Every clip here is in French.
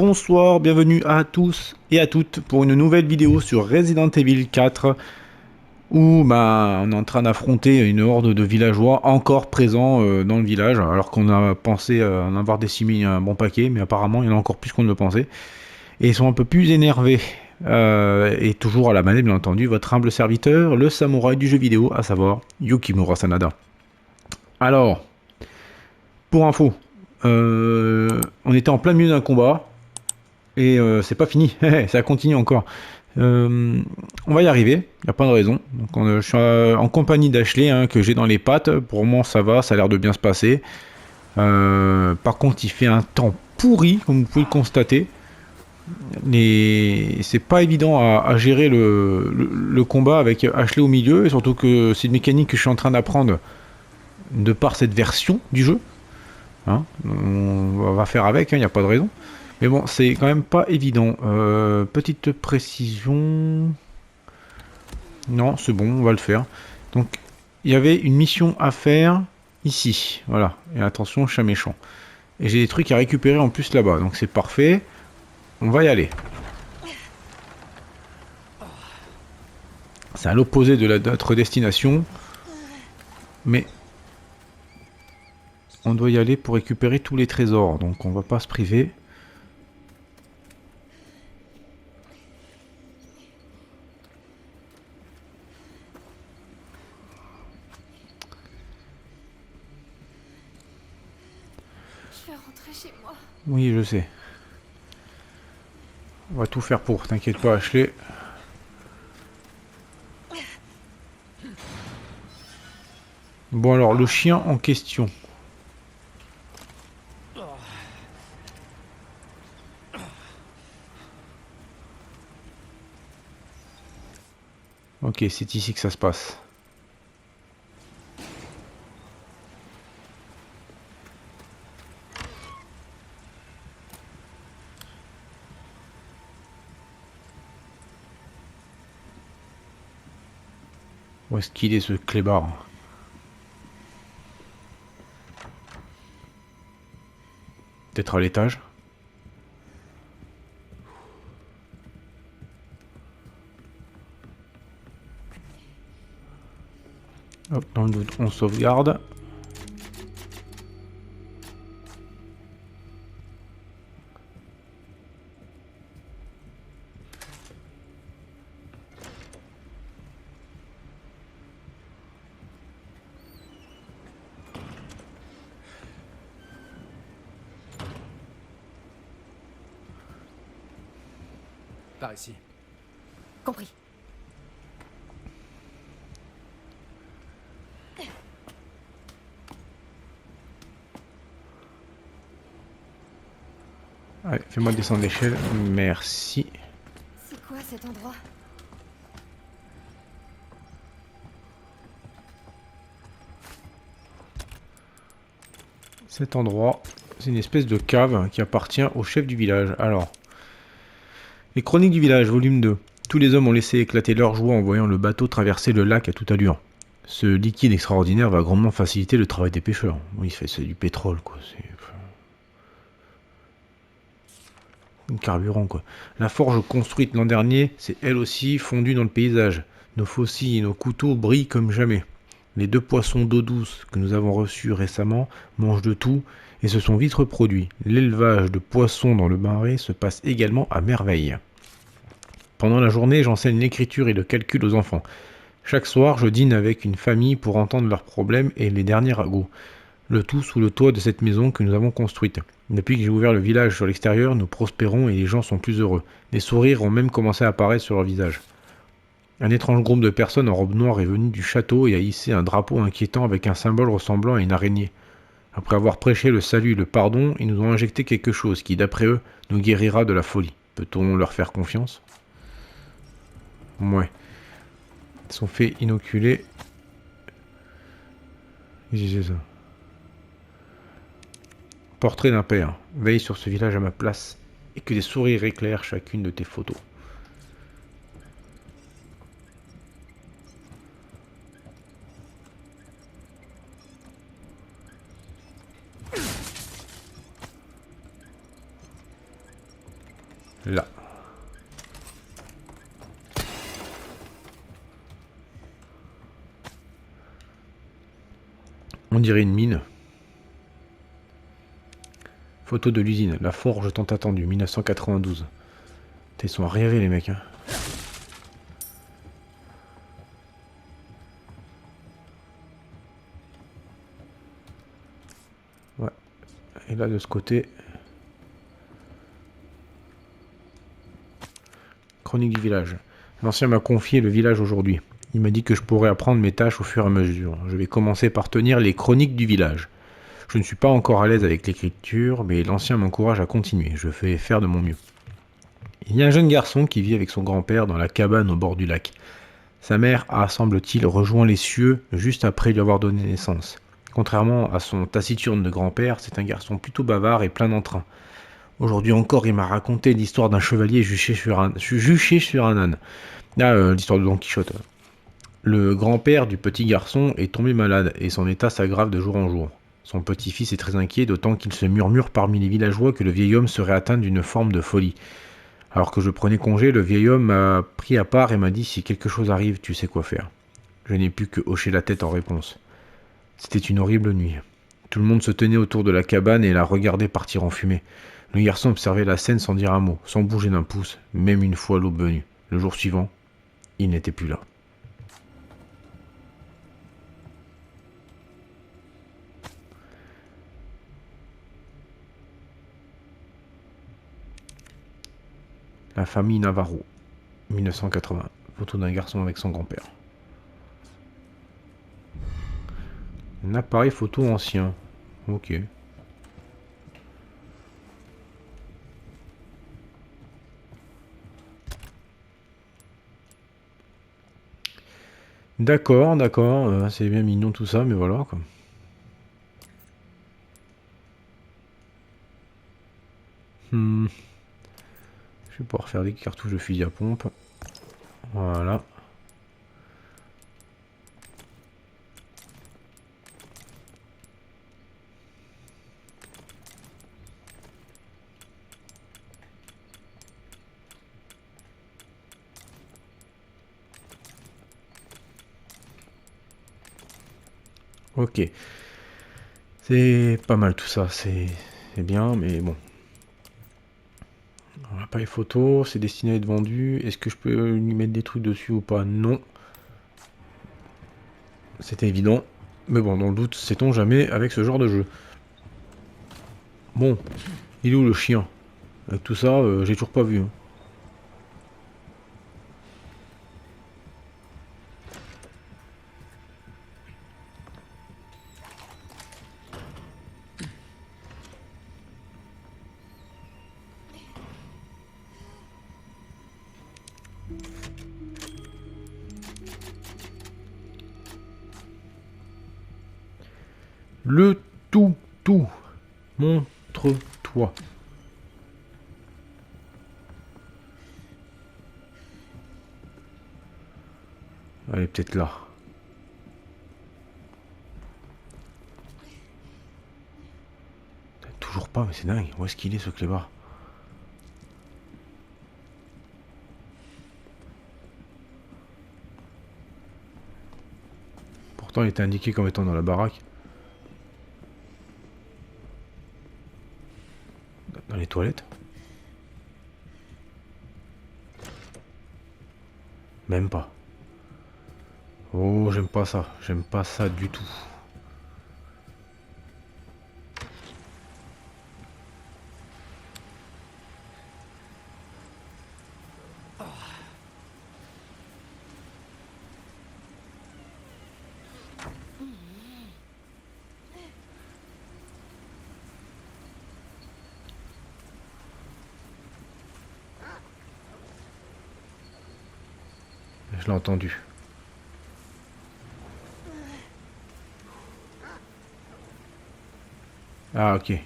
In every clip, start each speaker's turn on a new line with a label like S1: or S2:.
S1: bonsoir, bienvenue à tous et à toutes pour une nouvelle vidéo sur Resident Evil 4 où on est en train d'affronter une horde de villageois encore présents dans le village alors qu'on a pensé en avoir décimé un bon paquet, mais apparemment il y en a encore plus qu'on ne le pensait et ils sont un peu plus énervés. Et toujours à la manette, bien entendu, votre humble serviteur, le samouraï du jeu vidéo, à savoir Yukimura Sanada. Alors, pour info, on était en plein milieu d'un combat. Et c'est pas fini, ça continue encore. On va y arriver, il n'y a pas de raison. Donc, je suis en compagnie d'Ashley, hein, que j'ai dans les pattes. Pour moi, ça va, ça a l'air de bien se passer. Par contre, il fait un temps pourri, comme vous pouvez le constater. Et c'est pas évident à gérer le combat avec Ashley au milieu. Et surtout que c'est une mécanique que je suis en train d'apprendre de par cette version du jeu. Hein, on va faire avec, il n'y a pas de raison. Mais bon, c'est quand même pas évident. Petite précision. Non, c'est bon, on va le faire. Donc, il y avait une mission à faire ici. Voilà. Et attention, chat méchant. Et j'ai des trucs à récupérer en plus là-bas. Donc c'est parfait. On va y aller. C'est à l'opposé de notre destination. Mais on doit y aller pour récupérer tous les trésors. Donc on va pas se priver.
S2: Je vais rentrer chez moi.
S1: Oui, je sais. On va tout faire pour, t'inquiète pas, Ashley. Bon alors, le chien en question. Ok, c'est ici que ça se passe. Où est-ce qu'il est ce clébard? Peut-être à l'étage. Hop, dans le doute, on sauvegarde.
S3: Par ici.
S2: Compris.
S1: Allez, fais-moi descendre l'échelle. Merci.
S2: C'est quoi cet endroit?
S1: Cet endroit, c'est une espèce de cave qui appartient au chef du village. Alors, les chroniques du village, volume 2. Tous les hommes ont laissé éclater leur joie en voyant le bateau traverser le lac à toute allure. Ce liquide extraordinaire va grandement faciliter le travail des pêcheurs. Oui, c'est du pétrole, quoi. C'est un carburant, quoi. La forge construite l'an dernier, c'est elle aussi fondue dans le paysage. Nos faucilles et nos couteaux brillent comme jamais. Les 2 poissons d'eau douce que nous avons reçus récemment mangent de tout et se sont vite reproduits. L'élevage de poissons dans le marais se passe également à merveille. Pendant la journée, j'enseigne l'écriture et le calcul aux enfants. Chaque soir, je dîne avec une famille pour entendre leurs problèmes et les derniers ragots. Le tout sous le toit de cette maison que nous avons construite. Depuis que j'ai ouvert le village sur l'extérieur, nous prospérons et les gens sont plus heureux. Les sourires ont même commencé à apparaître sur leurs visages. Un étrange groupe de personnes en robe noire est venu du château et a hissé un drapeau inquiétant avec un symbole ressemblant à une araignée. Après avoir prêché le salut et le pardon, ils nous ont injecté quelque chose qui, d'après eux, nous guérira de la folie. Peut-on leur faire confiance? Ouais. Ils sont fait inoculer. Qu'est-ce que c'est ça? Portrait d'un père. Veille sur ce village à ma place et que des sourires éclairent chacune de tes photos. Là. On dirait une mine. Photo de l'usine, la forge tant attendue, 1992. Ils sont arrivés les mecs. Hein. Ouais. Et là de ce côté. Chronique du village. L'ancien m'a confié le village aujourd'hui. Il m'a dit que je pourrais apprendre mes tâches au fur et à mesure. Je vais commencer par tenir les chroniques du village. Je ne suis pas encore à l'aise avec l'écriture, mais l'ancien m'encourage à continuer. Je vais faire de mon mieux. Il y a un jeune garçon qui vit avec son grand-père dans la cabane au bord du lac. Sa mère a, semble-t-il, rejoint les cieux juste après lui avoir donné naissance. Contrairement à son taciturne de grand-père, c'est un garçon plutôt bavard et plein d'entrain. Aujourd'hui encore, il m'a raconté l'histoire d'un chevalier juché sur un âne. Ah, l'histoire de Don Quichotte. Le grand-père du petit garçon est tombé malade et son état s'aggrave de jour en jour. Son petit-fils est très inquiet, d'autant qu'il se murmure parmi les villageois que le vieil homme serait atteint d'une forme de folie. Alors que je prenais congé, le vieil homme m'a pris à part et m'a dit si quelque chose arrive, tu sais quoi faire. Je n'ai pu que hocher la tête en réponse. C'était une horrible nuit. Tout le monde se tenait autour de la cabane et la regardait partir en fumée. Le garçon observait la scène sans dire un mot, sans bouger d'un pouce, même une fois l'aube venue. Le jour suivant, il n'était plus là. La famille Navarro, 1980. Photo d'un garçon avec son grand-père. Un appareil photo ancien. Ok. D'accord, d'accord. C'est bien mignon tout ça, mais voilà quoi. Hmm. Je vais pouvoir faire des cartouches de fusil à pompe. Voilà. Ok. C'est pas mal tout ça, c'est bien, mais bon. L'appareil photo, c'est destiné à être vendu. Est-ce que je peux lui mettre des trucs dessus ou pas? Non. C'était évident. Mais bon, dans le doute, sait-on jamais avec ce genre de jeu. Bon, il est où le chien? Avec tout ça, j'ai toujours pas vu. Hein. Le tout. Montre-toi. Elle est peut-être là. Toujours pas, mais c'est dingue. Où est-ce qu'il est ce clébard? Pourtant, il était indiqué comme étant dans la baraque. Dans les toilettes. Même pas. Oh, j'aime pas ça. J'aime pas ça du tout. Je l'ai entendu. Ah, ok.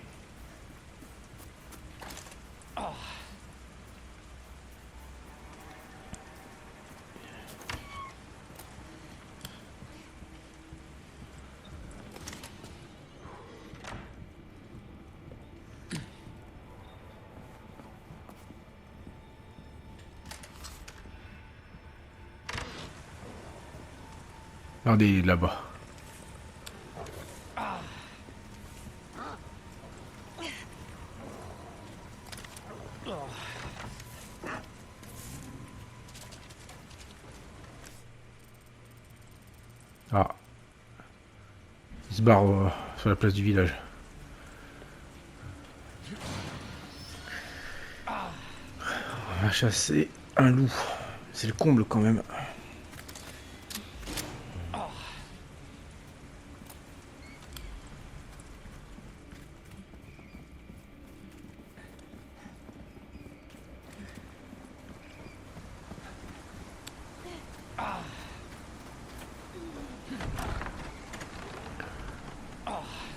S1: Regardez, il est là-bas. Ah, il se barre sur la place du village. On a chassé un loup. C'est le comble quand même.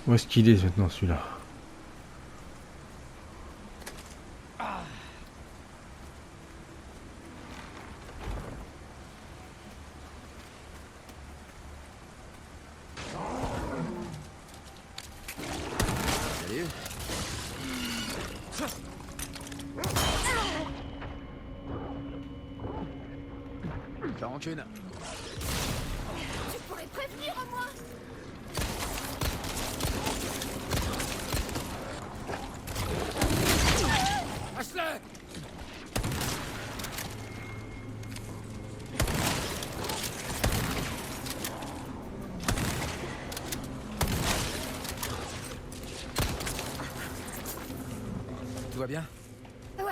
S1: Où est-ce qu'il est maintenant celui-là?
S3: Salut. T'as rancune.
S2: Tu pourrais prévenir au moins.
S3: Lâche-le. Tout va bien?
S2: Ouais,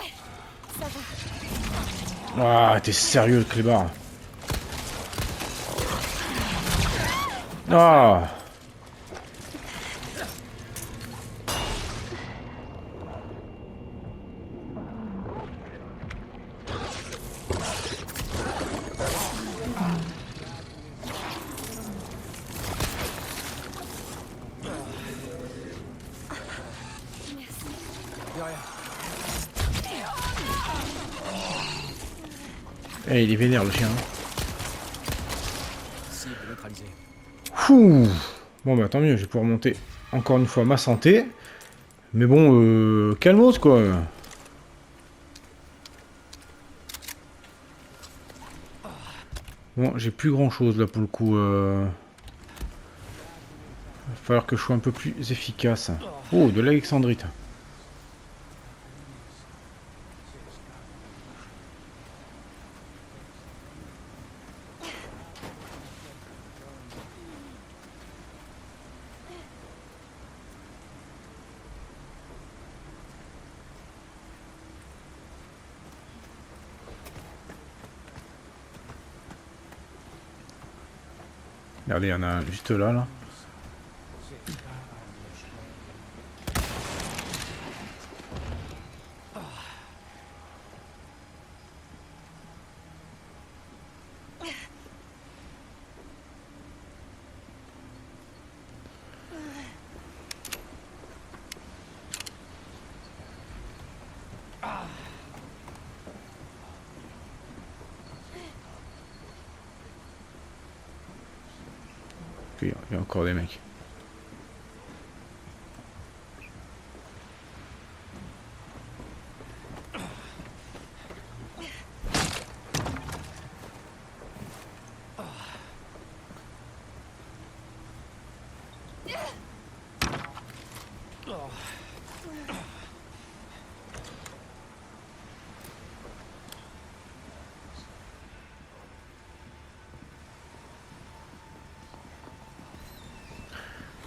S2: ça va.
S1: Ah, t'es sérieux le clébard? Ah!
S3: De rien.
S1: Eh, il est vénère le chien.
S3: Cible neutralisée.
S1: Fouh! Bon bah tant mieux, je vais pouvoir monter encore une fois ma santé. Mais bon, calmos quoi. Bon, j'ai plus grand chose là pour le coup. Va falloir que je sois un peu plus efficace. Oh, de l'alexandrite. Regardez, il y en a un juste là, là. Il y a encore des mecs.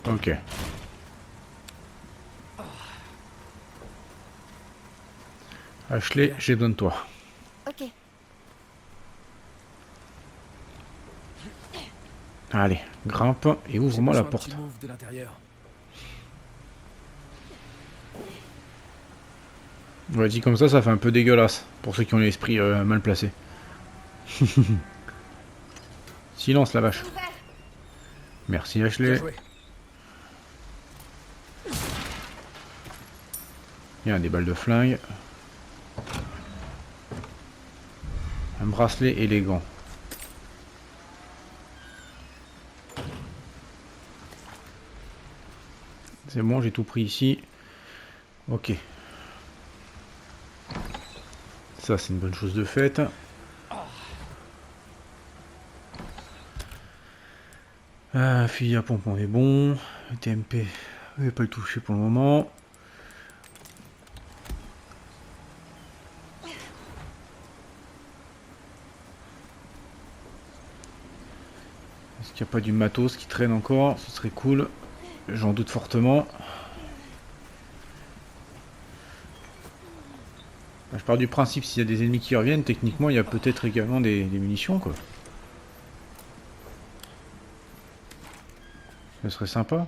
S1: Ok. Ashley, j'ai besoin de toi.
S2: Ok.
S1: Allez, grimpe et ouvre-moi la porte.
S3: De l'intérieur.
S1: Ouais, dit comme ça fait un peu dégueulasse. Pour ceux qui ont l'esprit mal placé. Silence la vache.
S2: C'est ouvert.
S1: Merci
S3: Bien
S1: Ashley.
S3: joué.
S1: Il y a des balles de flingue. Un bracelet élégant. C'est bon, j'ai tout pris ici. Ok. Ça, c'est une bonne chose de faite. Fusil à pompe, on est bon. Le TMP, je vais pas le toucher pour le moment. Est-ce qu'il n'y a pas du matos qui traîne encore? Ce serait cool. J'en doute fortement. Je pars du principe, s'il y a des ennemis qui reviennent, techniquement, il y a peut-être également des munitions, quoi. Ce serait sympa.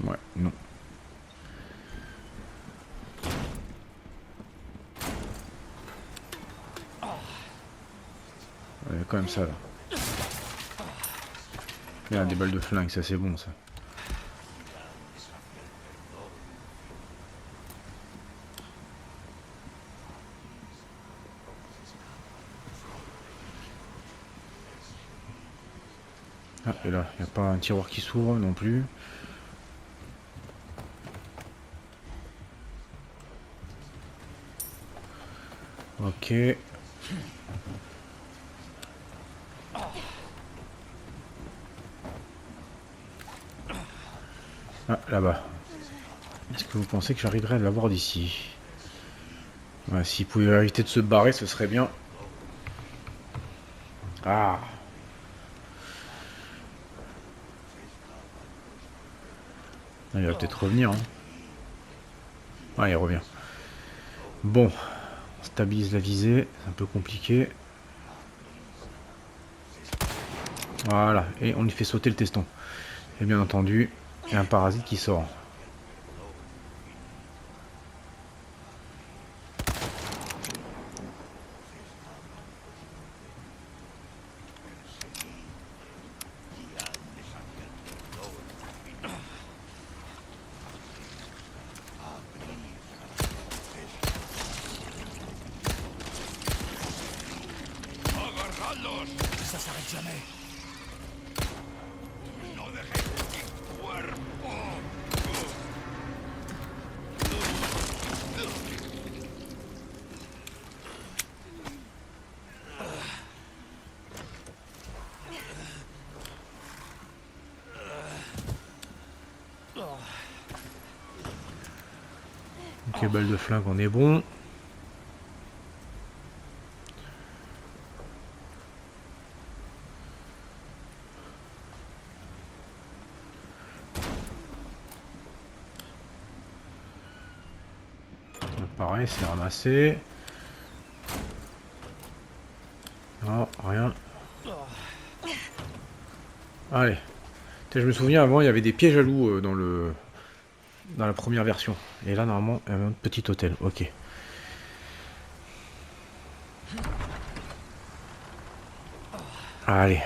S1: Ouais, non. Ouais, quand même ça, là. Il y a des balles de flingue, ça c'est bon, ça. Ah, et là, il n'y a pas un tiroir qui s'ouvre non plus. Ok. Ah, là-bas. Est-ce que vous pensez que j'arriverai à l'avoir d'ici? Ouais, s'il pouvait éviter de se barrer, ce serait bien. Ah! Il va peut-être revenir. Hein. Ah, il revient. Bon. On stabilise la visée. C'est un peu compliqué. Voilà. Et on lui fait sauter le teston. Et bien entendu, il y a un parasite qui sort.
S3: Ça s'arrête jamais.
S1: Ok, balle de flingue, on est bon. Pareil, c'est ramassé. Non, rien. Allez. Je me souviens avant, il y avait des pièges à loups dans la première version. Et là, normalement, il y avait un petit hôtel. Ok. Allez.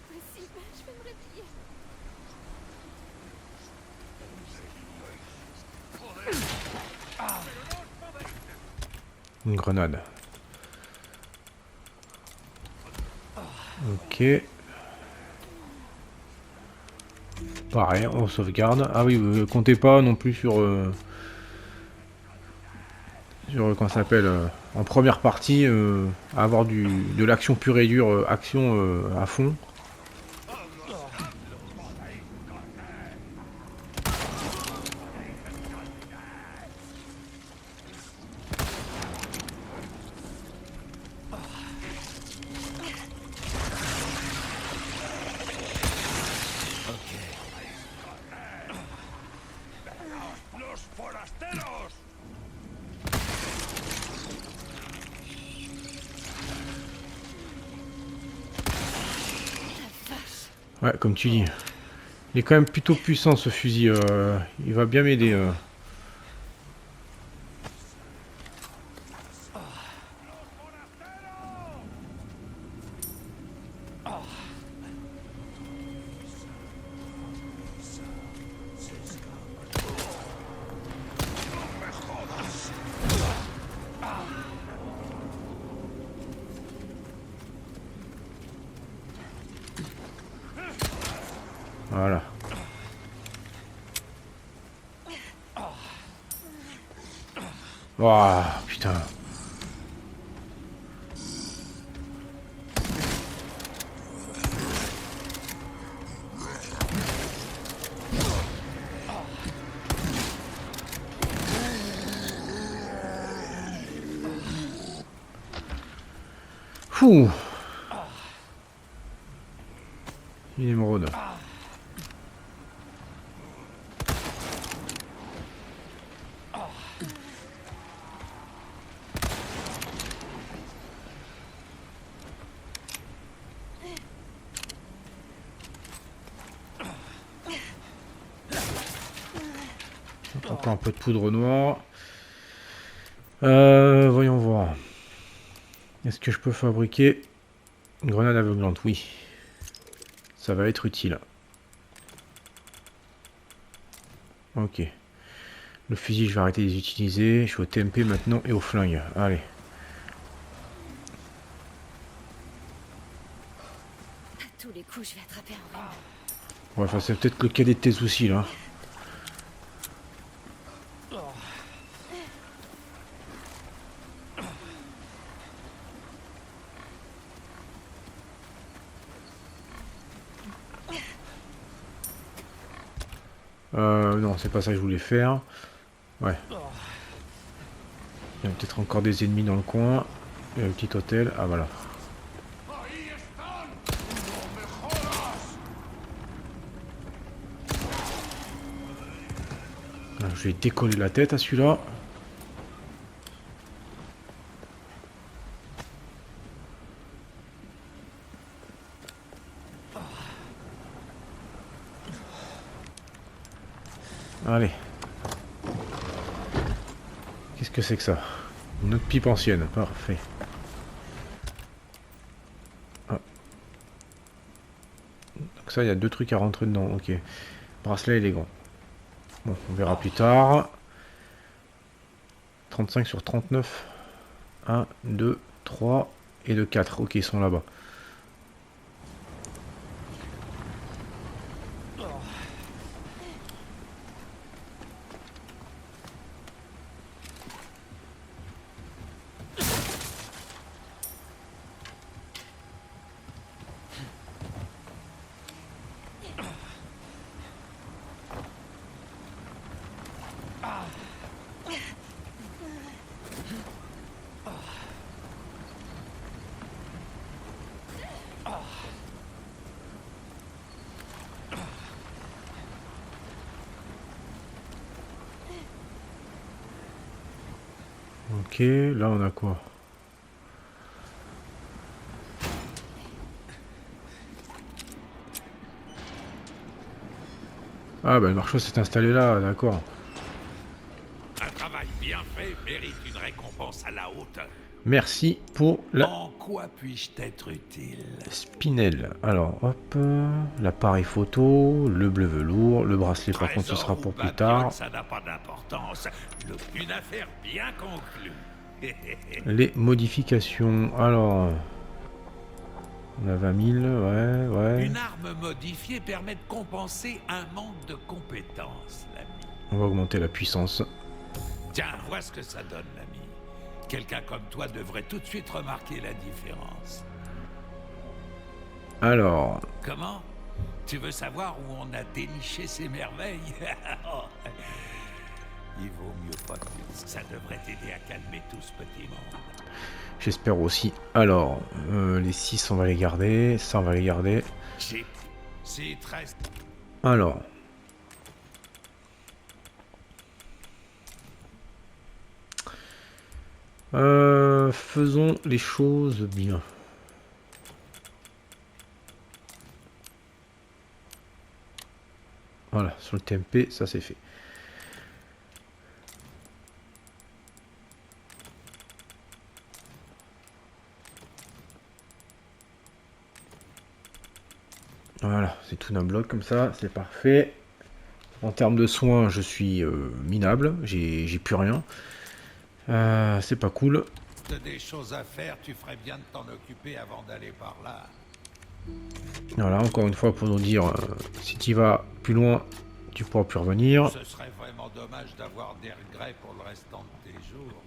S2: Possible, je vais me réveiller.
S1: Une grenade. Ok. Pareil, on sauvegarde. Ah oui, comptez pas non plus sur comment ça s'appelle en première partie avoir de l'action pure et dure, action à fond. Ouais, comme tu dis. Il est quand même plutôt puissant ce fusil. Il va bien m'aider. Voilà. Ouah, putain. Fou. Une émeraude. Encore un peu de poudre noire. Voyons voir. Est-ce que je peux fabriquer une grenade aveuglante? Oui. Ça va être utile. Ok. Le fusil, je vais arrêter de les utiliser. Je suis au TMP maintenant et au flingue. Allez.
S2: À tous les coups, je vais attraper un rhume.
S1: Ouais, enfin, c'est peut-être le cadet de tes soucis, là. Non, c'est pas ça que je voulais faire. Ouais. Il y a peut-être encore des ennemis dans le coin. Il y a un petit hôtel. Ah, voilà. Je vais décoller la tête à celui-là. Allez. Qu'est-ce que c'est que ça? Une autre pipe ancienne. Parfait. Ah. Donc ça, il y a deux trucs à rentrer dedans. Ok. Bracelet élégant. Bon, on verra plus tard. 35 sur 39. 1, 2, 3 et de 4. Ok, ils sont là-bas. Ok, là on a quoi? Ah bah le marchand s'est installé là, d'accord.
S4: Un travail bien fait mérite une récompense à la hauteur.
S1: Merci pour la
S4: En quoi puis-je t'être utile?
S1: spinelle. Alors hop, l'appareil photo, le bleu velours, le bracelet par contre ce sera
S4: Trésor ou
S1: pour plus
S4: babiole,
S1: tard.
S4: ça n'a pas d'importance. Une affaire bien conclue.
S1: Les modifications, alors... On a 20 000, ouais.
S4: Une arme modifiée permet de compenser un manque de compétences, l'ami.
S1: On va augmenter la puissance.
S4: Tiens, vois ce que ça donne, l'ami. Quelqu'un comme toi devrait tout de suite remarquer la différence.
S1: Alors,
S4: Comment? Tu veux savoir où on a déniché ces merveilles? Il vaut mieux pas que ça devrait t'aider à calmer tout ce petit monde.
S1: j'espère aussi. Alors, les 6 on va les garder, ça on va les garder.
S4: C'est très...
S1: Alors... faisons les choses bien. Voilà, sur le TMP, ça c'est fait. Voilà, c'est tout d'un bloc comme ça, c'est parfait. En termes de soins, je suis minable, j'ai plus rien. C'est pas cool.
S4: T'as des choses à faire, tu ferais bien de t'en occuper avant d'aller par là.
S1: Voilà, encore une fois pour nous dire si tu vas plus loin, tu pourras plus revenir.
S4: Ce serait vraiment dommage d'avoir des regrets pour le restant de tes jours.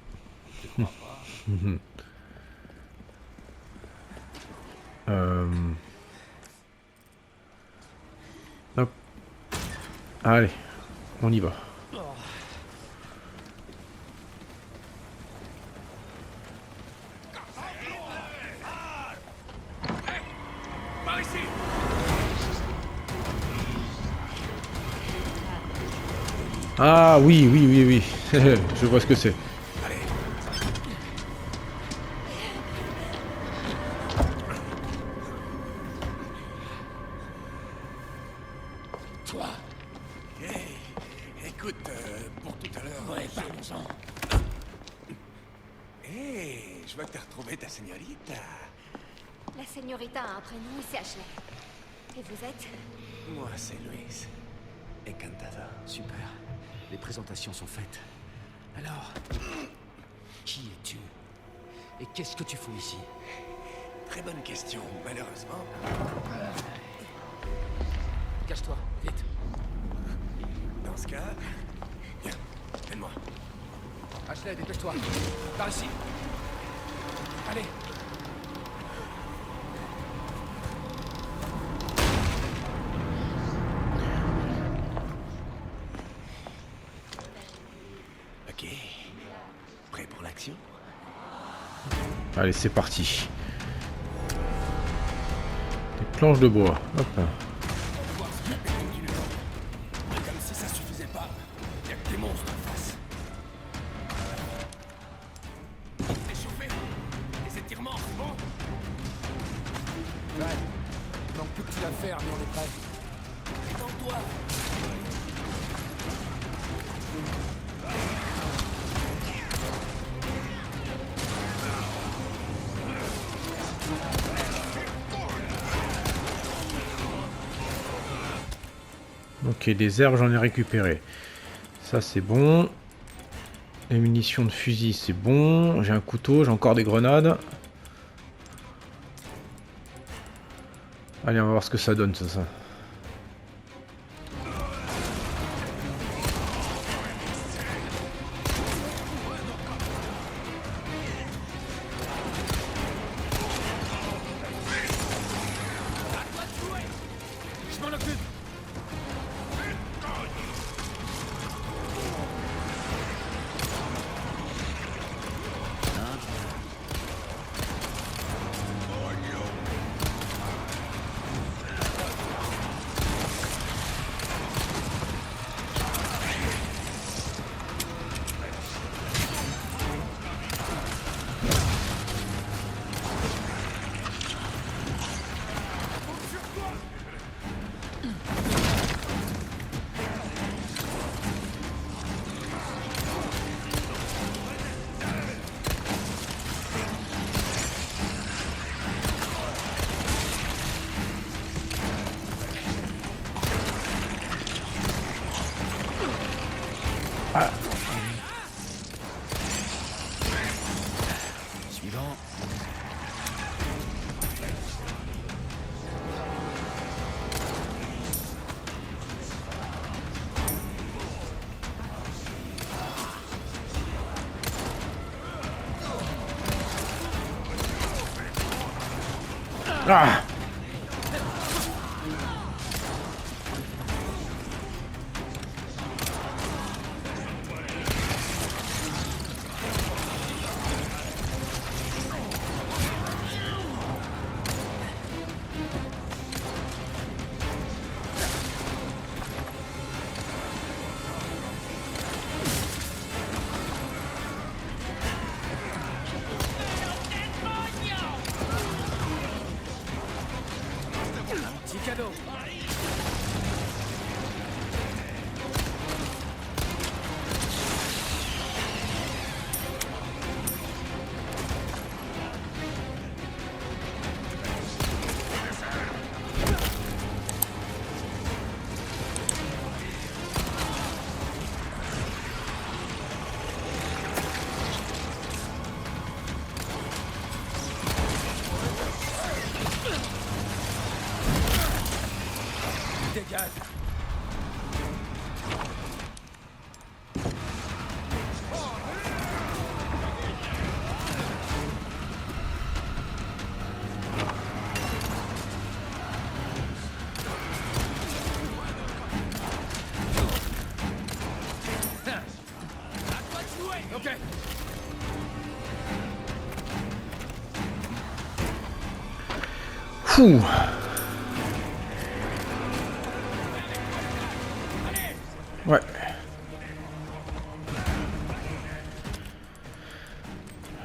S4: Tu crois pas?
S1: Hop. Allez, on y va.
S4: Par ici!
S1: Ah oui, oui, oui, oui. Je vois ce que c'est.
S3: Toi. Écoute, pour tout à l'heure... Ouais, parlons-en.
S5: Hé, je vois que t'as retrouvé ta señorita.
S2: La señorita a un prénom et c'est Ashley. Et vous êtes?
S5: Moi, c'est Luis. Encantado.
S3: Super. Les présentations sont faites. Alors, qui es-tu? Et qu'est-ce que tu fous ici?
S5: Très bonne question, malheureusement.
S3: Cache-toi, vite.
S5: Dans ce cas... Viens, aide-moi.
S3: Ashley, dépêche-toi. Par ici. Allez.
S5: Ok. Prêt pour l'action?
S1: Allez, c'est parti. Des planches de bois. Hop là.
S5: Comme si ça suffisait pas. Il y a que des monstres en face. Échauffé. Les étirements, c'est bon?
S3: Ouais. Il manque plus que tu vas faire, mais on est prêt.
S5: Détends-toi.
S1: Ok, des herbes, j'en ai récupéré. Ça, c'est bon. Les munitions de fusil, c'est bon. J'ai un couteau, j'ai encore des grenades. Allez, on va voir ce que ça donne, ça.
S3: Je m'en occupe. Suivant.
S1: Ah!
S3: Petit cadeau.
S1: Pouh. Ouais.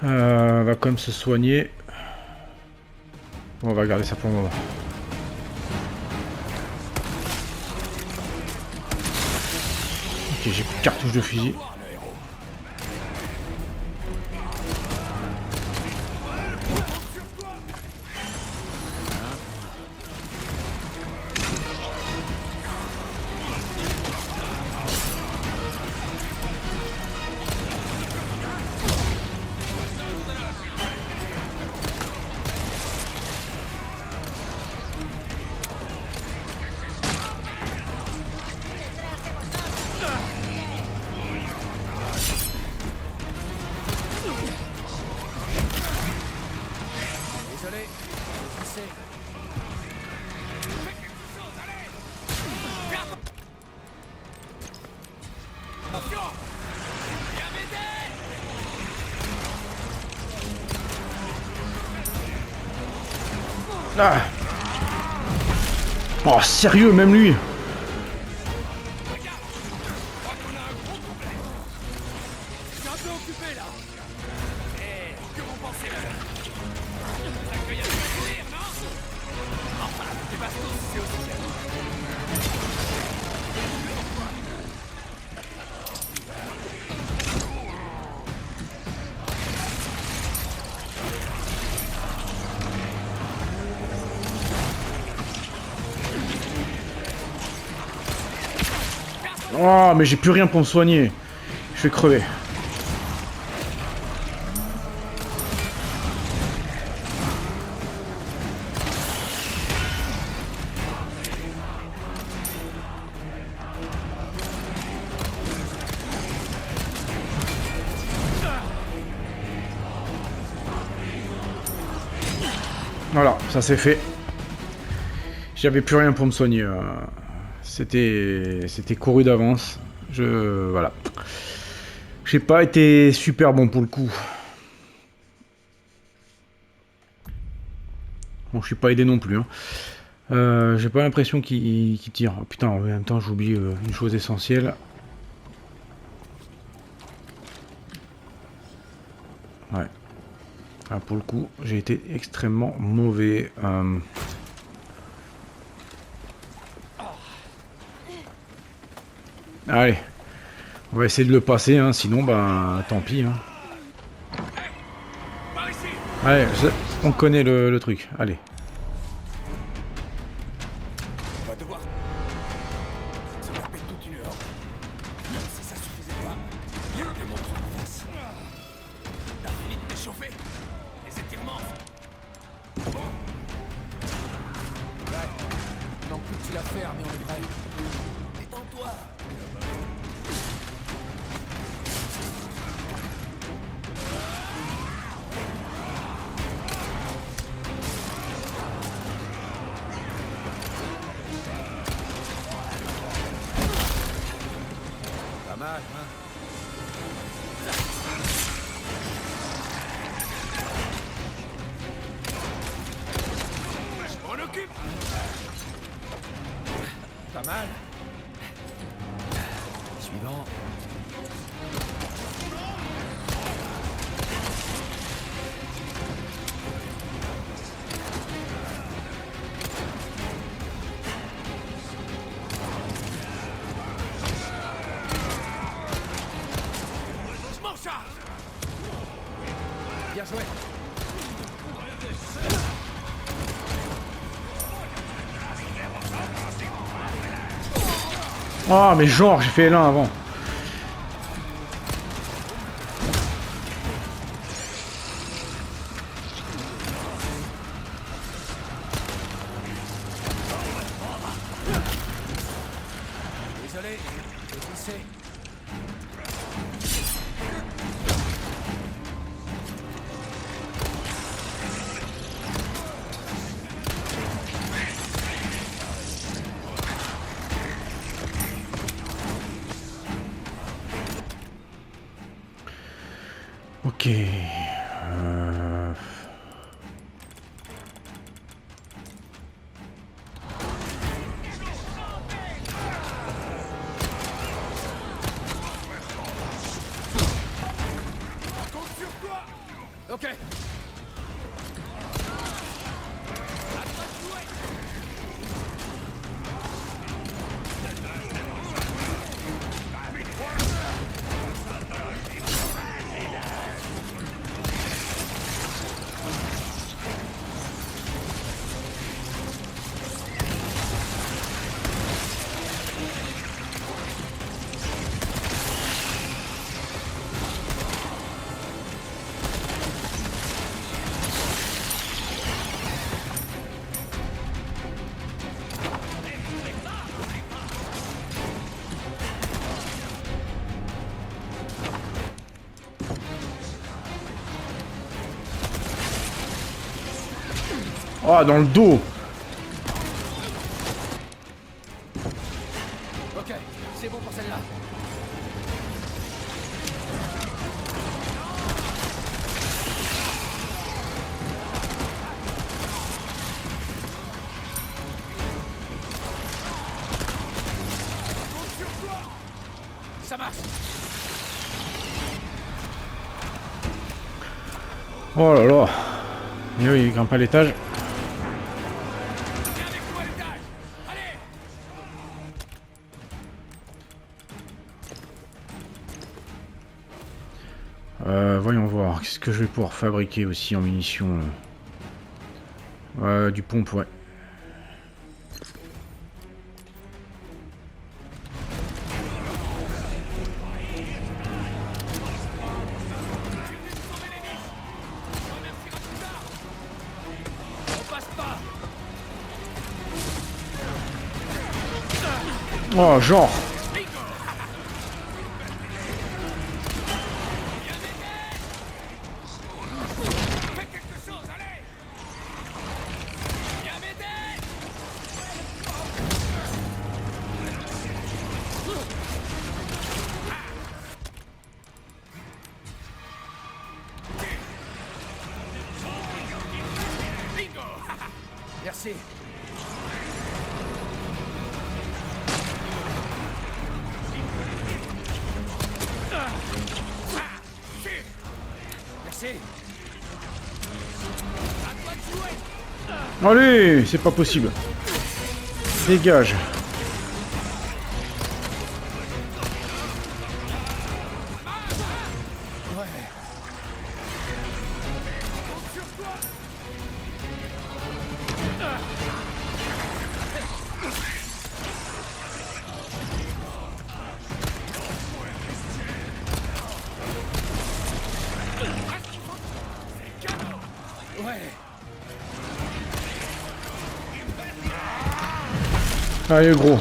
S1: On va quand même se soigner. Bon, on va garder ça pour le moment. Ok, j'ai plus de cartouches de fusil.
S3: Désolé, je sais.
S1: Ah. Oh, sérieux, même lui.
S5: Je suis un peu occupé là. Eh, que vous pensez là? Ça qu'il y a de courir, non? Enfin, des bastos, c'est aussi bien.
S1: Oh, mais j'ai plus rien pour me soigner. Je vais crever. Voilà, ça c'est fait. J'avais plus rien pour me soigner. C'était couru d'avance. Voilà. J'ai pas été super bon pour le coup. Bon, je suis pas aidé non plus. Hein. J'ai pas l'impression qu'il tire. Oh, putain, en même temps, j'oublie une chose essentielle. Ouais. Ah, pour le coup, j'ai été extrêmement mauvais. Allez. On va essayer de le passer, hein, sinon, ben, tant pis. Hein. Allez, on connaît le truc. Allez.
S5: On va devoir se taper toute une heure. Même si ça suffisait pas, il y a des monstres en face. T'as fini de t'échauffer? Les étirements?
S3: Ouais. Non plus que tu l'as fait, mais on est prêt.
S5: Détends-toi.
S3: Pas mal, hein?
S5: Je m'en occupe.
S3: Pas mal. Suivant.
S5: Je m'en charge.
S3: Bien joué.
S1: Oh, mais genre, j'ai fait l'un avant.
S3: Désolé, je sais.
S1: Ok. Oh, dans le dos.
S3: Ok, c'est bon pour celle-là. Ça marche.
S1: Oh là là. Et oui, il grimpe à l'étage.
S5: Viens avec nous à l'étage. Allez.
S1: Voyons voir. Qu'est-ce que je vais pouvoir fabriquer aussi en munitions là. Du pompe, ouais.
S5: On passe pas.
S1: Oh, genre.
S5: Fais quelque chose, allez. Viens m'aider. Bingo.
S3: Merci. Merci.
S1: Allez, c'est pas possible. Dégage.
S3: Ouais.
S1: Allez, gros.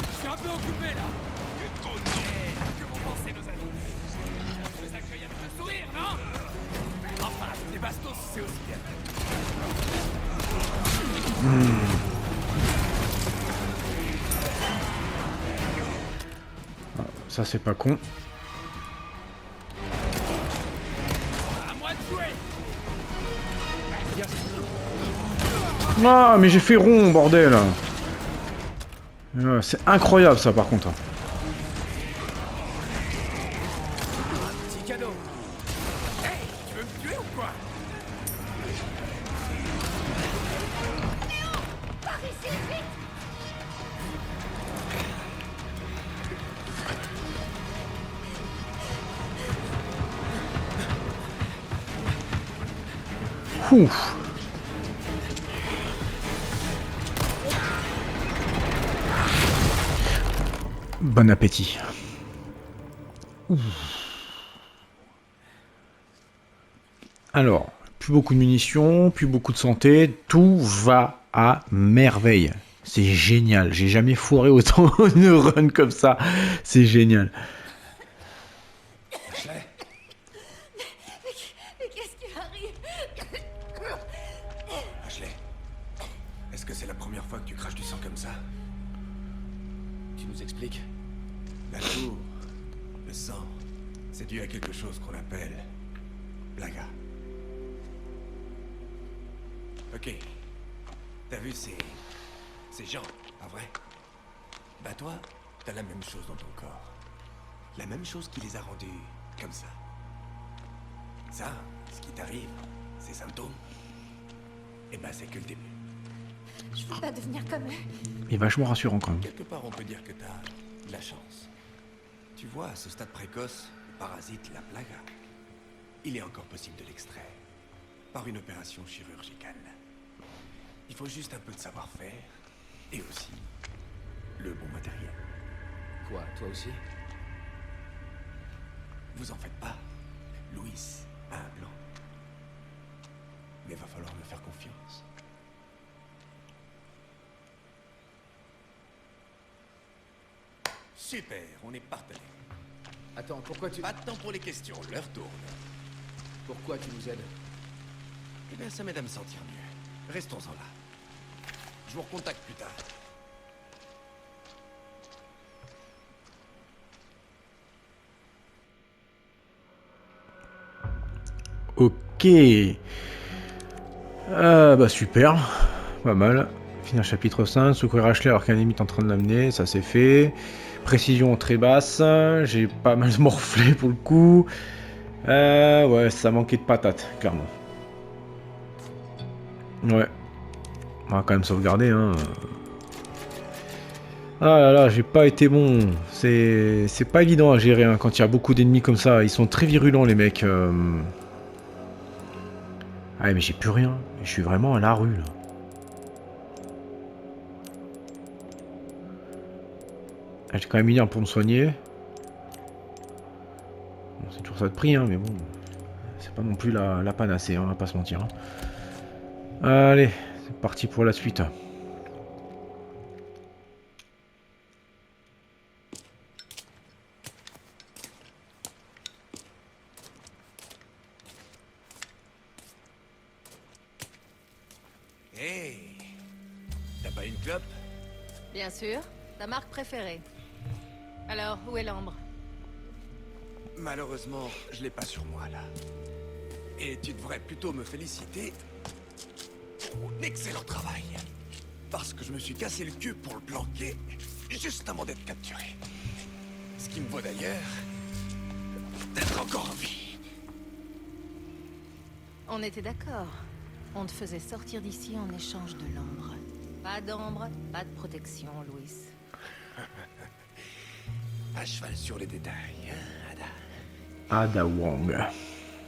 S5: Je suis un peu occupé là. Que vont penser nos amis? On les accueille avec un sourire, non? Enfin, les bastos, c'est aussi bien.
S1: Ça, c'est pas con.
S5: À moi de jouer.
S1: Ah, mais j'ai fait rond, bordel. C'est incroyable, ça, par contre.
S5: Petit cadeau. Hey, tu veux me tuer ou quoi?
S2: Par ici, vite!
S1: Ouf. Bon appétit. Ouf. Alors, plus beaucoup de munitions, plus beaucoup de santé, tout va à merveille. C'est génial, j'ai jamais foiré autant une run comme ça. C'est génial.
S3: Ashley.
S2: Mais qu'est-ce qui arrive?
S5: Ashley, est-ce que c'est la première fois que tu craches du sang comme ça?
S3: Tu nous expliques?
S5: La tour, le sang, c'est dû à quelque chose qu'on appelle Plaga. Ok. T'as vu ces gens, pas vrai? Bah toi, t'as la même chose dans ton corps. La même chose qui les a rendus comme ça. Ça, ce qui t'arrive, ces symptômes, eh ben c'est que le début.
S2: Je veux pas devenir comme eux.
S1: Il est vachement rassurant quand même.
S5: Quelque part, on peut dire que t'as de la chance. Tu vois, à ce stade précoce, le parasite, la plaga, il est encore possible de l'extraire. Par une opération chirurgicale. Il faut juste un peu de savoir-faire, et aussi le bon matériel.
S3: Quoi, toi aussi?
S5: Vous en faites pas. Louis a un plan. Mais va falloir me faire confiance. Super, on est partenaires.
S3: Attends, pourquoi tu...
S5: Pas de temps pour les questions, l'heure tourne.
S3: Pourquoi tu nous aides?
S5: Eh bien, ça m'aide à me sentir mieux. Restons-en là. Je vous recontacte plus tard.
S1: Ok. Ah bah super. Pas mal. Finir chapitre 5. Secourir Ashley alors qu'un ennemi est en train de l'amener. Ça c'est fait. Précision très basse. J'ai pas mal morflé pour le coup. Ouais, ça manquait de patates, clairement. Ouais. On va quand même sauvegarder, hein. Ah là là, j'ai pas été bon. C'est pas évident à gérer hein, quand il y a beaucoup d'ennemis comme ça. Ils sont très virulents, les mecs. Ah, mais j'ai plus rien. Je suis vraiment à la rue, là. Ah, j'ai quand mis 1 pour me soigner. Bon, c'est toujours ça de prix, hein, mais bon. C'est pas non plus la panacée, hein, on va pas se mentir. Hein. Allez, c'est parti pour la suite.
S5: Hé, t'as pas une clope?
S2: Bien sûr, ta marque préférée. Alors, où est l'ambre?
S5: Malheureusement, je l'ai pas sur moi, là. Et tu devrais plutôt me féliciter pour un excellent travail. Parce que je me suis cassé le cul pour le planquer, juste avant d'être capturé. Ce qui me vaut d'ailleurs d'être encore en vie.
S2: On était d'accord. On te faisait sortir d'ici en échange de l'ambre. Pas d'ambre, pas de protection, Louis.
S5: À cheval sur les détails, hein, Ada?
S1: Ada Wong.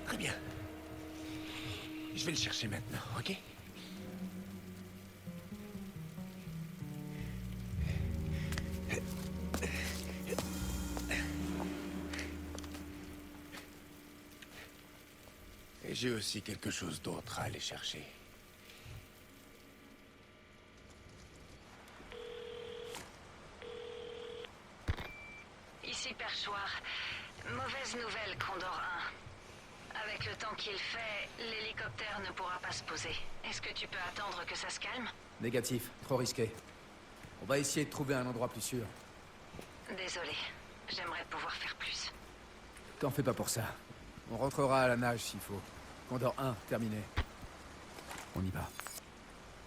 S5: Très bien. Je vais le chercher maintenant, ok? Et j'ai aussi quelque chose d'autre à aller chercher.
S6: Ici Perchoir. Mauvaise nouvelle, Condor 1. Avec le temps qu'il fait, l'hélicoptère ne pourra pas se poser. Est-ce que tu peux attendre que ça se calme?
S3: Négatif, trop risqué. On va essayer de trouver un endroit plus sûr.
S6: Désolé. J'aimerais pouvoir faire plus.
S3: T'en fais pas pour ça. On rentrera à la nage s'il faut. Condor 1, terminé. On y va.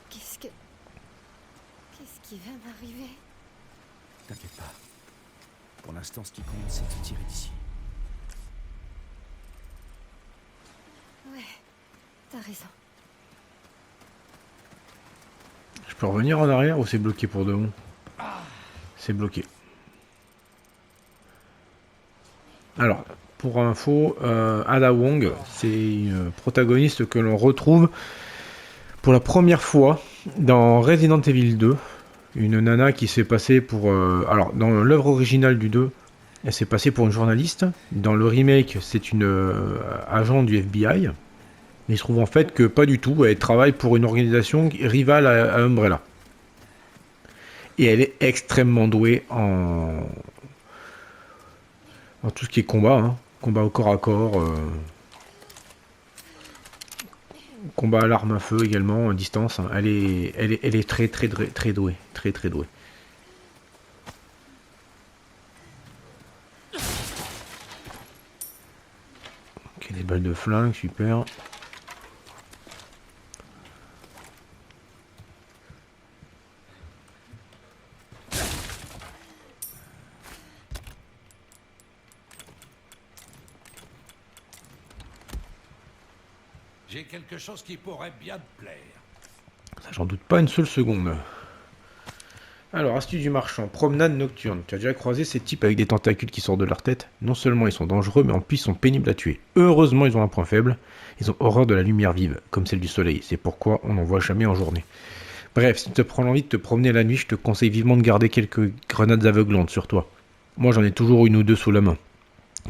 S2: Qu'est-ce qui va m'arriver?
S3: T'inquiète pas. Pour l'instant, ce qui compte, c'est de tirer d'ici.
S2: Ouais, t'as raison.
S1: Je peux revenir en arrière ou c'est bloqué pour de bon? C'est bloqué. Alors, pour info, Ada Wong, c'est une protagoniste que l'on retrouve pour la première fois dans Resident Evil 2. Une nana qui s'est passée pour... alors, dans l'œuvre originale du 2, elle s'est passée pour une journaliste. Dans le remake, c'est une agent du FBI. Il se trouve en fait que pas du tout. Elle travaille pour une organisation rivale à Umbrella. Et elle est extrêmement douée en tout ce qui est combat. Hein. Combat au corps à corps. Combat à l'arme à feu également, à distance. Hein. Elle est très douée. Très douée. Ok, des balles de flingue, super.
S4: J'ai quelque chose qui pourrait bien te plaire.
S1: Ça, j'en doute pas une seule seconde. Alors, astuce du marchand, promenade nocturne. Tu as déjà croisé ces types avec des tentacules qui sortent de leur tête? Non seulement ils sont dangereux, mais en plus ils sont pénibles à tuer. Heureusement, ils ont un point faible. Ils ont horreur de la lumière vive, comme celle du soleil. C'est pourquoi on n'en voit jamais en journée. Bref, si tu te prends l'envie de te promener la nuit, je te conseille vivement de garder quelques grenades aveuglantes sur toi. Moi, j'en ai toujours une ou deux sous la main.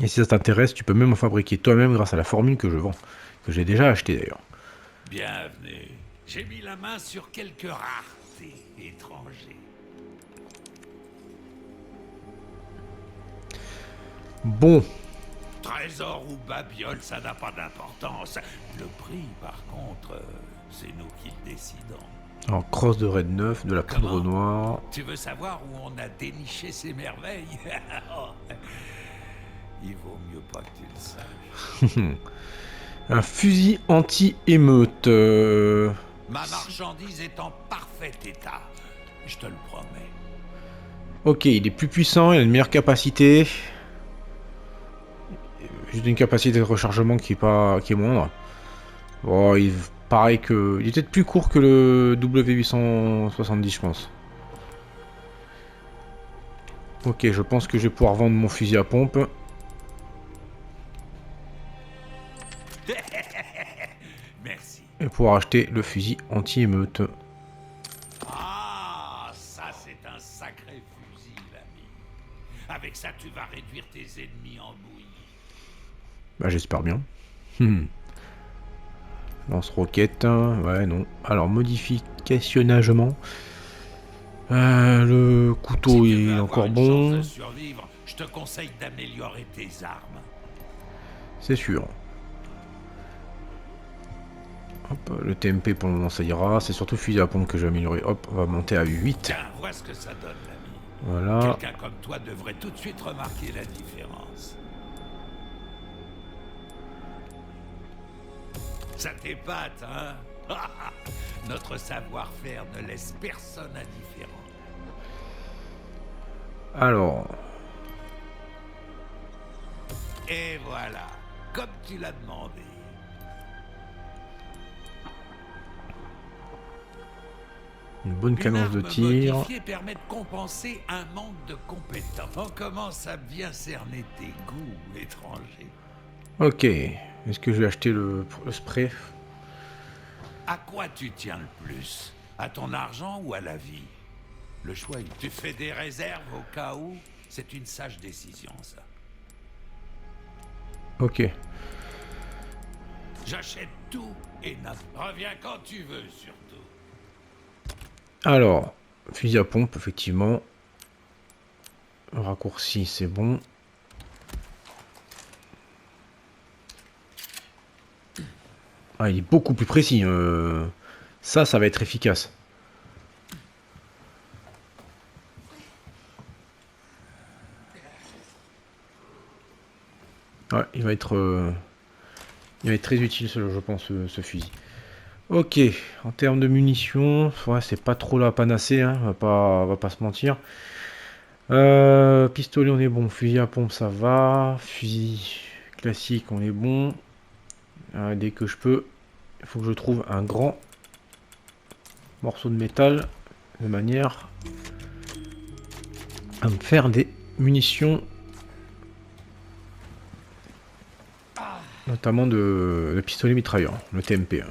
S1: Et si ça t'intéresse, tu peux même en fabriquer toi-même grâce à la formule que je vends. Que j'ai déjà acheté d'ailleurs.
S4: Bienvenue. J'ai mis la main sur quelques raretés étrangers.
S1: Bon,
S4: Trésor ou babiole, ça n'a pas d'importance. Le prix, par contre, c'est nous qui le décidons.
S1: alors crosse de raid 9, de la poudre
S4: Comment?
S1: noire.
S4: Tu veux savoir où on a déniché ces merveilles? Il vaut mieux pas que tu le saches.
S1: Un fusil anti-émeute.
S4: Ma marchandise est en parfait état. Je te le promets.
S1: Ok, il est plus puissant, il a une meilleure capacité. Juste une capacité de rechargement qui est moindre. Bon, il paraît que... Il est peut-être plus court que le W870, je pense. Ok, je pense que je vais pouvoir vendre mon fusil à pompe.
S4: Merci.
S1: Et pouvoir acheter le fusil anti-émeute.
S4: Ah, ça c'est un sacré fusil, l'ami. Avec ça, tu vas réduire tes ennemis en bouillie.
S1: Bah, j'espère bien. Lance-roquette. Ouais, non. Alors, modificationnagement. Le couteau
S4: Si tu
S1: il
S4: veux
S1: est
S4: avoir
S1: encore
S4: une
S1: bon.
S4: chance de survivre, je te conseille d'améliorer tes armes.
S1: C'est sûr. Hop, le TMP pour le moment ça ira. C'est surtout le fusil à pompe que j'ai amélioré. Hop, on va monter à 8.
S4: Tiens, vois ce que ça donne, l'ami.
S1: Voilà.
S4: Quelqu'un comme toi devrait tout de suite remarquer la différence. Ça t'épate, hein? Notre savoir-faire ne laisse personne indifférent.
S1: Alors,
S4: Et voilà, comme tu l'as demandé.
S1: une bonne cadence de
S4: Une arme
S1: tir.
S4: modifiée permet de compenser un manque de compétence. On commence à bien cerner tes goûts étrangers.
S1: Ok. Est-ce que je vais acheter le spray?
S4: À quoi tu tiens le plus? À ton argent ou à la vie? Le choix, tu fais des réserves au cas où? C'est une sage décision, ça.
S1: Ok.
S4: J'achète tout et neuf. Reviens quand tu veux, surtout.
S1: Alors, fusil à pompe, effectivement. Raccourci, c'est bon. Ah, il est beaucoup plus précis. Ça va être efficace. Ouais, il va être très utile, je pense, ce fusil. Ok, en termes de munitions, ouais, c'est pas trop la panacée, hein, on va pas se mentir. Pistolet, on est bon. Fusil à pompe, ça va. Fusil classique, on est bon. Dès que je peux, il faut que je trouve un grand morceau de métal de manière à me faire des munitions, notamment de pistolet mitrailleur, le TMP.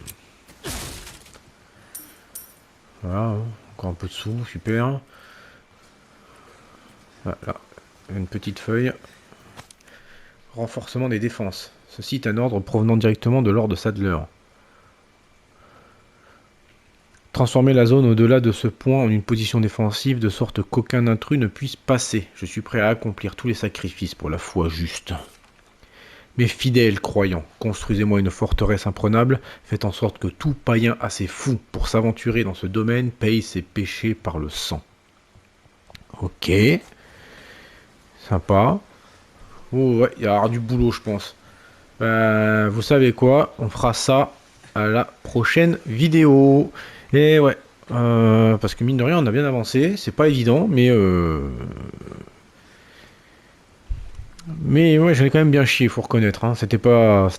S1: Voilà, encore un peu de sous, super. Voilà, une petite feuille. Renforcement des défenses. Ceci est un ordre provenant directement de Lord Sadler. Transformer la zone au-delà de ce point en une position défensive de sorte qu'aucun intrus ne puisse passer. Je suis prêt à accomplir tous les sacrifices pour la foi juste. Mes fidèles croyants, construisez-moi une forteresse imprenable, faites en sorte que tout païen assez fou pour s'aventurer dans ce domaine paye ses péchés par le sang. Ok. Sympa. Oh ouais, il y aura du boulot, je pense. Vous savez quoi, on fera ça à la prochaine vidéo. Et ouais, parce que mine de rien, on a bien avancé. C'est pas évident, mais ouais, j'en ai quand même bien chié, faut reconnaître. Hein. C'était pas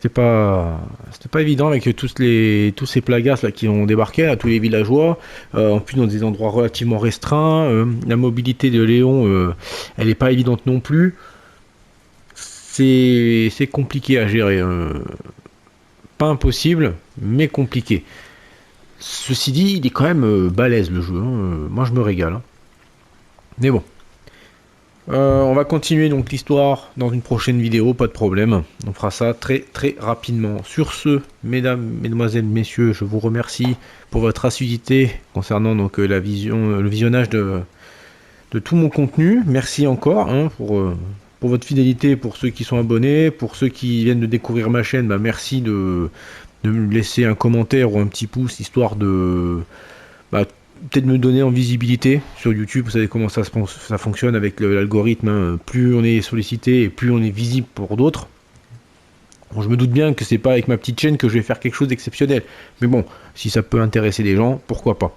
S1: évident avec tous ces plagas là qui ont débarqué, là, tous les villageois, en plus dans des endroits relativement restreints. La mobilité de Léon, elle est pas évidente non plus. C'est compliqué à gérer. Pas impossible, mais compliqué. Ceci dit, il est quand même balèze le jeu. Hein. Moi, je me régale. Hein. Mais bon. On va continuer donc l'histoire dans une prochaine vidéo, pas de problème. On fera ça très très rapidement. Sur ce, mesdames, mesdemoiselles, messieurs, je vous remercie pour votre assiduité concernant donc le visionnage de tout mon contenu. Merci encore hein, pour pour votre fidélité, pour ceux qui sont abonnés, pour ceux qui viennent de découvrir ma chaîne, bah merci de me laisser un commentaire ou un petit pouce, histoire de peut-être me donner en visibilité sur YouTube. Vous savez comment ça fonctionne avec l'algorithme, hein. Plus on est sollicité et plus on est visible pour d'autres. Bon, je me doute bien que c'est pas avec ma petite chaîne que je vais faire quelque chose d'exceptionnel, mais bon, si ça peut intéresser des gens, pourquoi pas.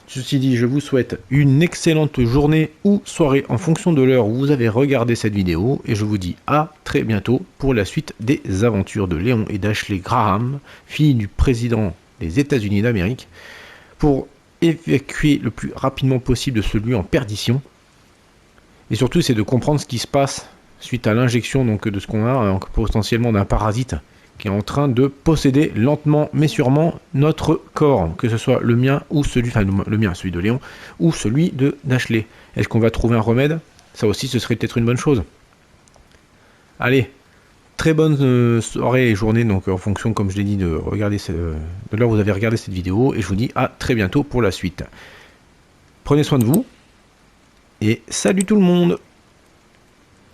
S1: Ceci dit, je vous souhaite une excellente journée ou soirée en fonction de l'heure où vous avez regardé cette vidéo, et je vous dis à très bientôt pour la suite des aventures de Léon et d'Ashley Graham, fille du président des États-Unis d'Amérique, pour évacuer le plus rapidement possible de ce lieu en perdition. Et surtout, c'est de comprendre ce qui se passe suite à l'injection donc de ce qu'on a potentiellement d'un parasite qui est en train de posséder lentement mais sûrement notre corps, que ce soit le mien ou celui, enfin le mien, celui de Léon, ou celui de Ashley. Est-ce qu'on va trouver un remède? Ça aussi, ce serait peut-être une bonne chose. Allez, très bonne soirée et journée, donc en fonction, comme je l'ai dit, de l'heure où vous avez regardé cette vidéo, et je vous dis à très bientôt pour la suite. Prenez soin de vous, et salut tout le monde!